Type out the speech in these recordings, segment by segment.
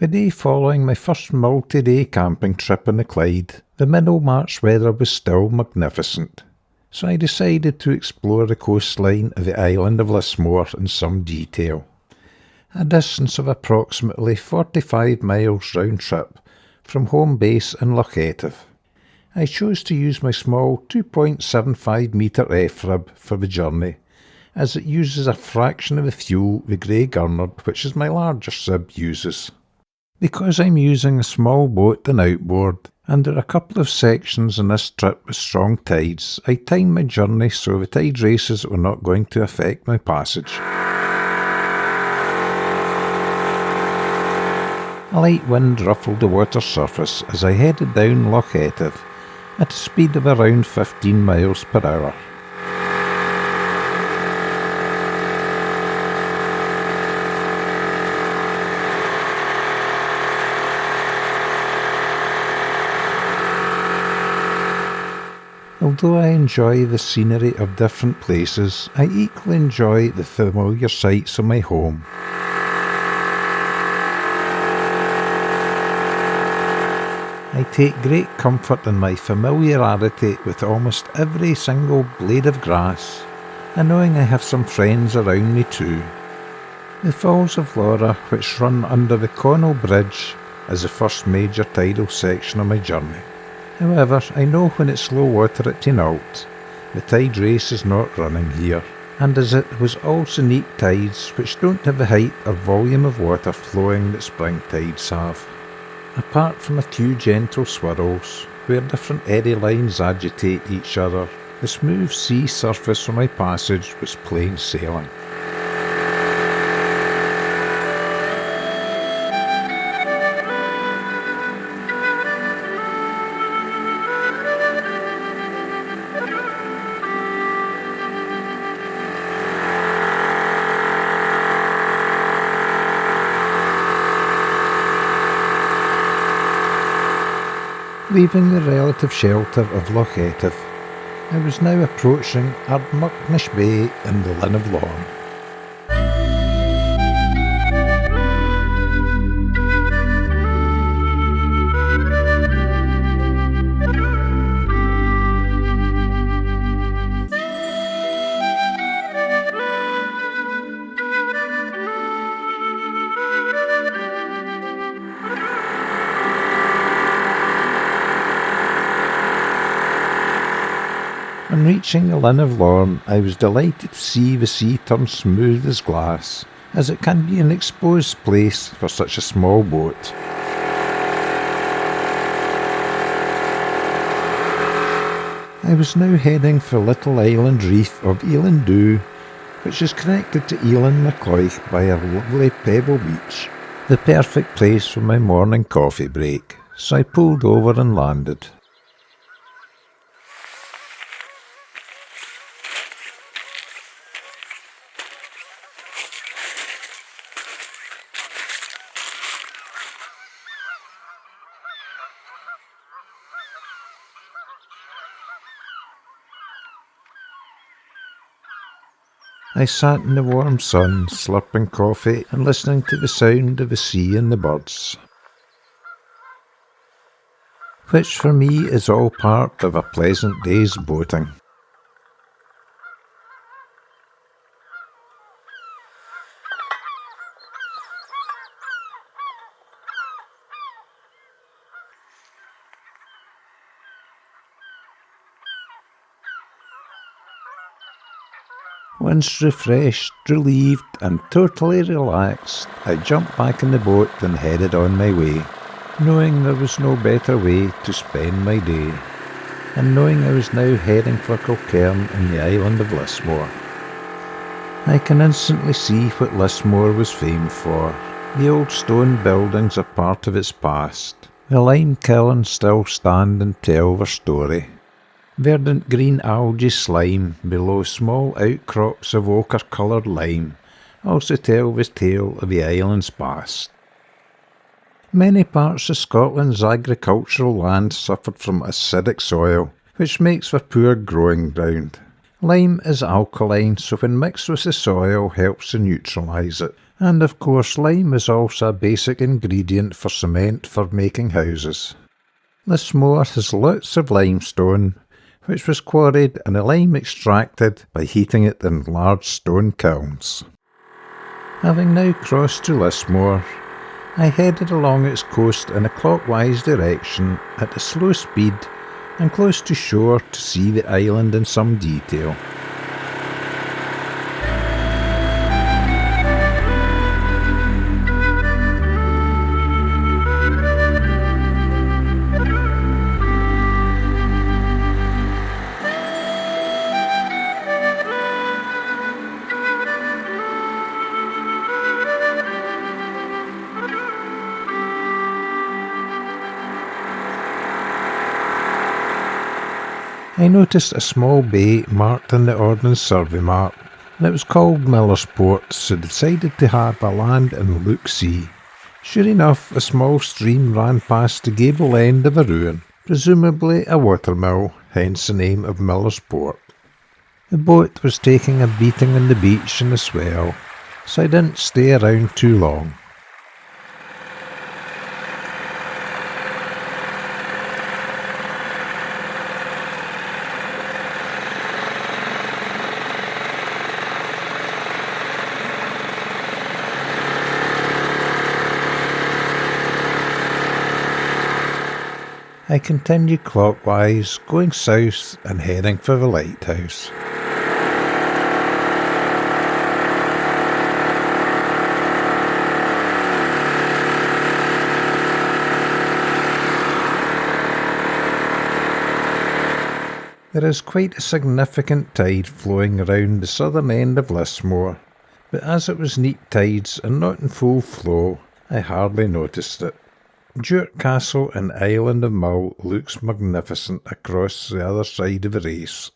The day following my first multi-day camping trip in the Clyde, the middle-March weather was still magnificent, so I decided to explore the coastline of the island of Lismore in some detail. A distance of approximately 45 miles round trip from home base in Lochetive. I chose to use my small 2.75 metre F-rib for the journey, as it uses a fraction of the fuel the Grey Gurnard, which is my larger sib, uses. Because I'm using a small boat and outboard, and there are a couple of sections in this trip with strong tides, I timed my journey so the tide races were not going to affect my passage. A light wind ruffled the water surface as I headed down Lochetive at a speed of around 15 miles per hour. Although I enjoy the scenery of different places, I equally enjoy the familiar sights of my home. I take great comfort in my familiarity with almost every single blade of grass, and knowing I have some friends around me too. The Falls of Laura, which run under the Connell Bridge, is the first major tidal section of my journey. However, I know when it's low water at Tinault, the tide race is not running here, and as it was also neap tides which don't have the height or volume of water flowing that spring tides have. Apart from a few gentle swirls, where different eddy lines agitate each other, the smooth sea surface of my passage was plain sailing. Leaving the relative shelter of Lochetive, I was now approaching Ardmucknish Bay in the Linn of Lorne. On reaching the Linn of Lorne, I was delighted to see the sea turn smooth as glass, as it can be an exposed place for such a small boat. I was now heading for the little island reef of Elan Dhu, which is connected to Elan Macloich by a lovely pebble beach, the perfect place for my morning coffee break, so I pulled over and landed. I sat in the warm sun, slurping coffee and listening to the sound of the sea and the birds, which for me is all part of a pleasant day's boating. Once refreshed, relieved and totally relaxed, I jumped back in the boat and headed on my way, knowing there was no better way to spend my day, and knowing I was now heading for Kilcairn in the island of Lismore. I can instantly see what Lismore was famed for. The old stone buildings are part of its past. The lime kilns still stand and tell their story. Verdant green algae slime below small outcrops of ochre-coloured lime also tell the tale of the island's past. Many parts of Scotland's agricultural land suffered from acidic soil, which makes for poor growing ground. Lime is alkaline, so when mixed with the soil helps to neutralise it, And of course lime is also a basic ingredient for cement for making houses. Lismore has lots of limestone, which was quarried and the lime extracted by heating it in large stone kilns. Having now crossed to Lismore, I headed along its coast in a clockwise direction at a slow speed and close to shore to see the island in some detail. I noticed a small bay marked on the Ordnance Survey map, and it was called Millersport, so decided to have a land and look-see. Sure enough, a small stream ran past the gable end of a ruin, presumably a watermill, hence the name of Millersport. The boat was taking a beating on the beach in the swell, so I didn't stay around too long. I continued clockwise, going south and heading for the lighthouse. There is quite a significant tide flowing around the southern end of Lismore, but as it was neap tides and not in full flow, I hardly noticed it. Duart Castle and Island of Mull looks magnificent across the other side of the race.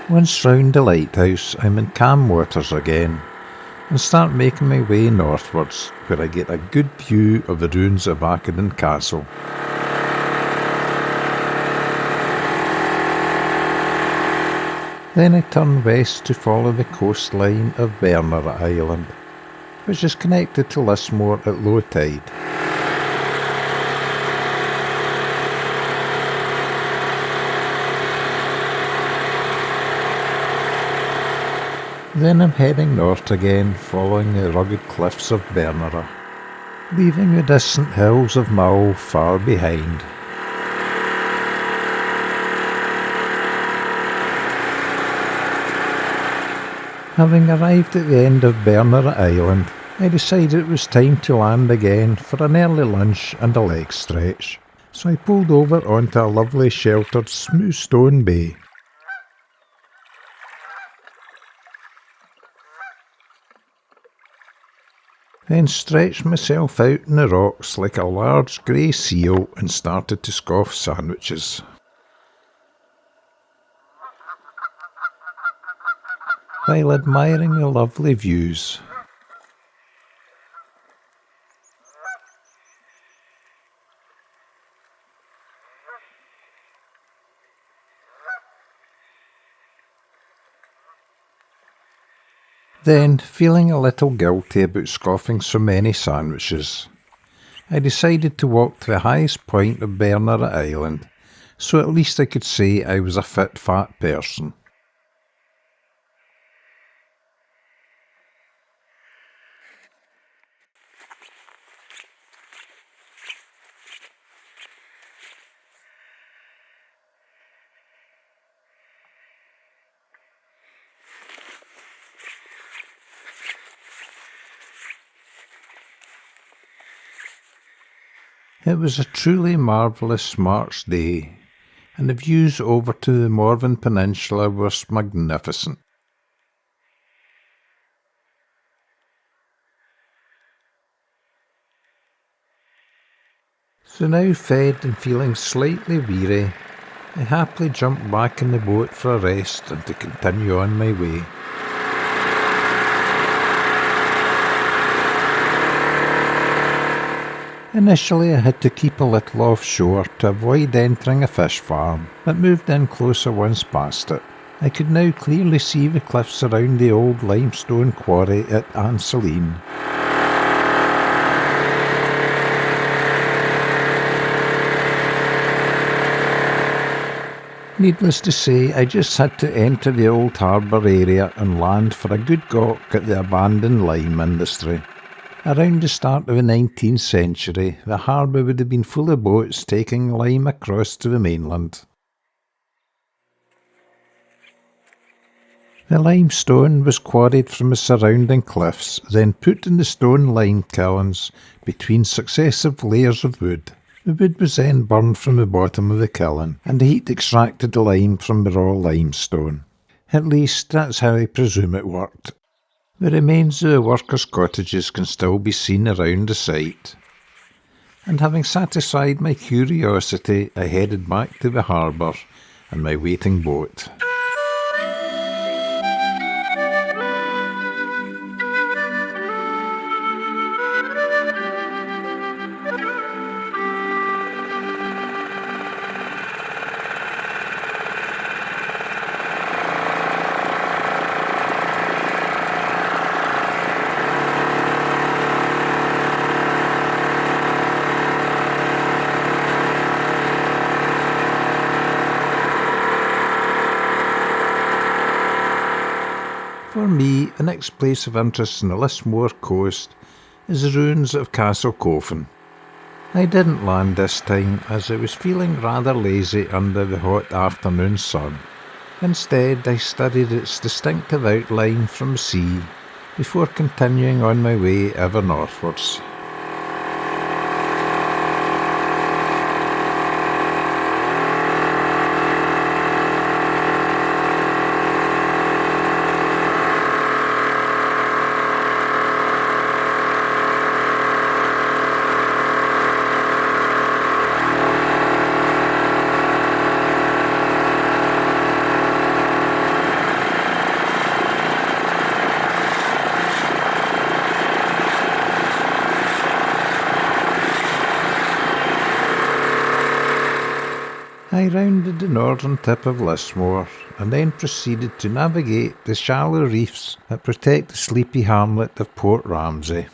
Once round the lighthouse, I'm in calm waters again, and start making my way northwards, where I get a good view of the ruins of Acadon Castle. Then I turn west to follow the coastline of Bernard Island, which is connected to Lismore at low tide. Then I'm heading north again, following the rugged cliffs of Bernard, leaving the distant hills of Mull far behind. Having arrived at the end of Bernard Island, I decided it was time to land again for an early lunch and a leg stretch, so I pulled over onto a lovely sheltered smooth stone bay. Then stretched myself out in the rocks like a large grey seal and started to scoff sandwiches. While admiring the lovely views. Then, feeling a little guilty about scoffing so many sandwiches, I decided to walk to the highest point of Bernard Island, so at least I could say I was a fit fat person. It was a truly marvellous March day, and the views over to the Morven Peninsula were magnificent. So now fed and feeling slightly weary, I happily jumped back in the boat for a rest and to continue on my way. Initially I had to keep a little offshore to avoid entering a fish farm, but moved in closer once past it. I could now clearly see the cliffs around the old limestone quarry at Anseline. Needless to say, I just had to enter the old harbour area and land for a good gawk at the abandoned lime industry. Around the start of the 19th century, the harbour would have been full of boats taking lime across to the mainland. The limestone was quarried from the surrounding cliffs, then put in the stone lime kilns between successive layers of wood. The wood was then burned from the bottom of the kiln, and the heat extracted the lime from the raw limestone. At least, that's how I presume it worked. The remains of the workers' cottages can still be seen around the site. And having satisfied my curiosity, I headed back to the harbour and my waiting boat. For me, the next place of interest on the Lismore coast is the ruins of Castle Coffin. I didn't land this time as I was feeling rather lazy under the hot afternoon sun. Instead, I studied its distinctive outline from the sea before continuing on my way ever northwards. I rounded the northern tip of Lismore and then proceeded to navigate the shallow reefs that protect the sleepy hamlet of Port Ramsay.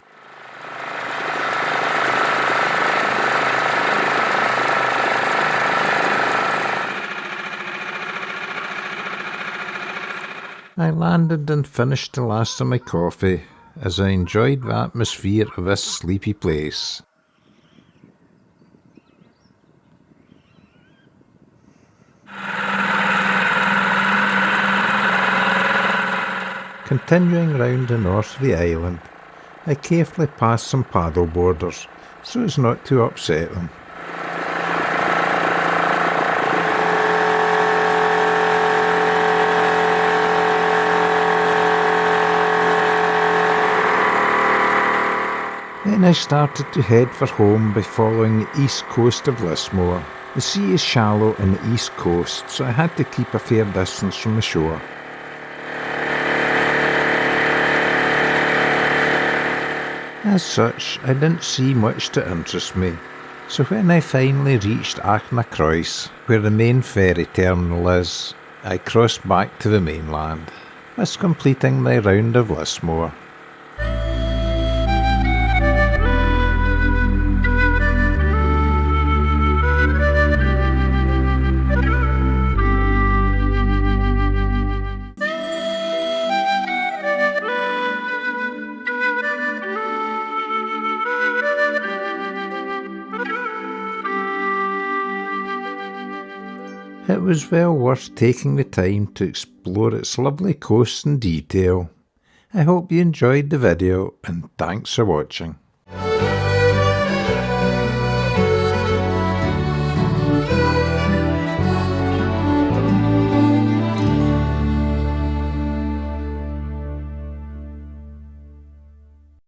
I landed and finished the last of my coffee as I enjoyed the atmosphere of this sleepy place. Continuing round the north of the island, I carefully passed some paddle boarders so as not to upset them. Then I started to head for home by following the east coast of Lismore. The sea is shallow on the east coast, so I had to keep a fair distance from the shore. As such, I didn't see much to interest me, so when I finally reached Achnacois, where the main ferry terminal is, I crossed back to the mainland, thus completing my round of Lismore. It was well worth taking the time to explore its lovely coast in detail. I hope you enjoyed the video and thanks for watching.